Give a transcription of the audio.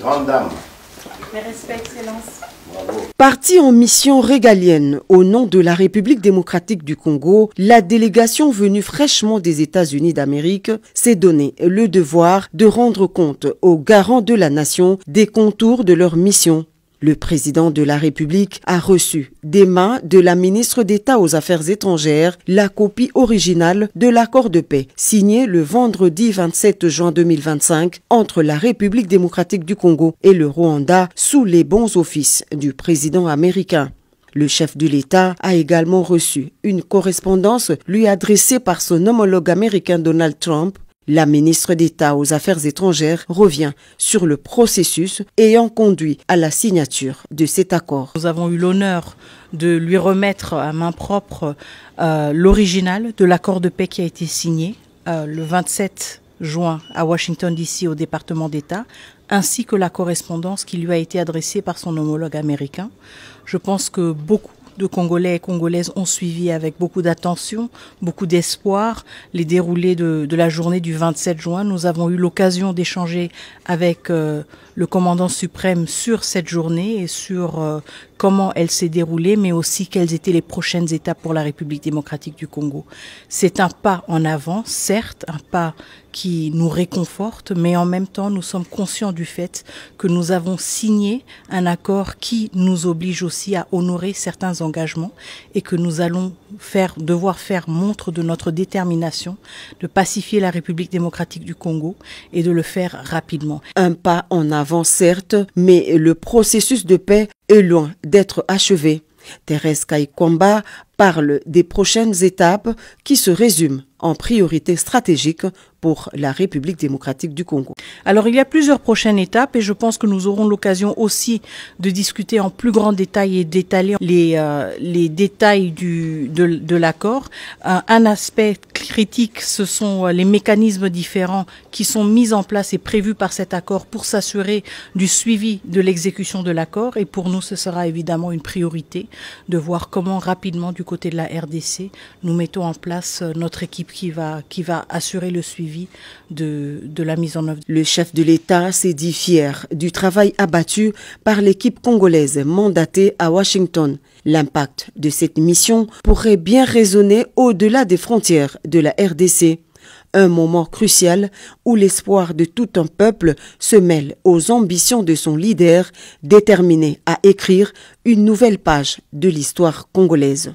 Grande dame. Mes respects, Excellence. Bravo. Partie en mission régalienne au nom de la République démocratique du Congo, la délégation venue fraîchement des États-Unis d'Amérique s'est donné le devoir de rendre compte aux garants de la nation des contours de leur mission. Le président de la République a reçu des mains de la ministre d'État aux Affaires étrangères la copie originale de l'accord de paix signé le vendredi 27 juin 2025 entre la République démocratique du Congo et le Rwanda sous les bons offices du président américain. Le chef de l'État a également reçu une correspondance lui adressée par son homologue américain Donald Trump. La ministre d'État aux Affaires étrangères revient sur le processus ayant conduit à la signature de cet accord. Nous avons eu l'honneur de lui remettre à main propre l'original de l'accord de paix qui a été signé le 27 juin à Washington DC au département d'État, ainsi que la correspondance qui lui a été adressée par son homologue américain. Je pense que beaucoup de Congolais et Congolaises ont suivi avec beaucoup d'attention, beaucoup d'espoir les déroulés de la journée du 27 juin. Nous avons eu l'occasion d'échanger avec le commandant suprême sur cette journée et sur comment elle s'est déroulée, mais aussi quelles étaient les prochaines étapes pour la République démocratique du Congo. C'est un pas en avant, certes, un pas qui nous réconforte, mais en même temps, nous sommes conscients du fait que nous avons signé un accord qui nous oblige aussi à honorer certains engagements et que nous allons devoir faire montre de notre détermination de pacifier la République démocratique du Congo et de le faire rapidement. Un pas en avant, certes, mais le processus de paix est loin d'être achevé. Thérèse Kaikwamba parle des prochaines étapes qui se résument en priorité stratégique pour la République démocratique du Congo. Alors il y a plusieurs prochaines étapes et je pense que nous aurons l'occasion aussi de discuter en plus grand détail et d'étaler les détails de l'accord. Un aspect critique, ce sont les mécanismes différents qui sont mis en place et prévus par cet accord pour s'assurer du suivi de l'exécution de l'accord. Et pour nous, ce sera évidemment une priorité de voir comment rapidement du côté de la RDC, nous mettons en place notre équipe qui va assurer le suivi de la mise en œuvre. Le chef de l'État s'est dit fier du travail abattu par l'équipe congolaise mandatée à Washington. L'impact de cette mission pourrait bien résonner au-delà des frontières de la RDC. Un moment crucial où l'espoir de tout un peuple se mêle aux ambitions de son leader, déterminé à écrire une nouvelle page de l'histoire congolaise.